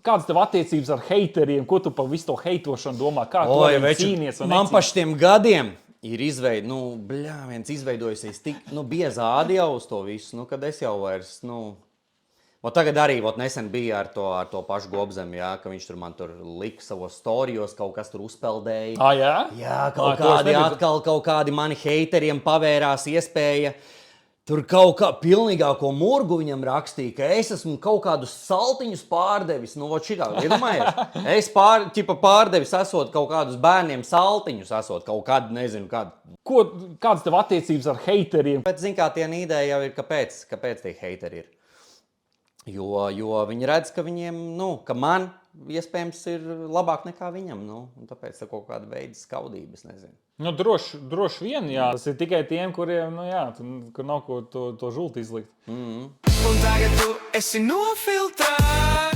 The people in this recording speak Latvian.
Kādas tev attiecības ar heiteriem? Ko tu par visu to heitošanu domā? Kā tu arī cīnies? Man pa šitiem gadiem ir izveidojusies tik bieza āda jau uz to visu, kad es jau vairs, tagad arī nesen bija ar to pašu Gobzemi, jā, ka viņš tur man lika savos storijos, kaut kas tur uzpeldēja. Jā? Jā, kaut kādi mani heiteriem pavērās iespēja. Tur kaut kā pilnīgāko murgu viņam rakstīja, ka es esmu kaut kādus saltiņus pārdevis. Šitā, iedomājies? Es pārdevis esot kaut kādus bērniem saltiņus, esot kaut kādu, nezinu, kādu. Kādas tev attiecības ar heiteriem? Bet, zin kā, tie ideja jau ir, kāpēc tie heiteri ir. Jo viņi redz, ka viņiem, ka man iespējams ir labāk nekā viņam, un tāpēc kaut kāda veida skaudības, nezinu. Droši vien, jā. Tas ir tikai tiem, kuriem, kur nav ko to žulti izlikt. Un tagad tu esi nofiltrēts.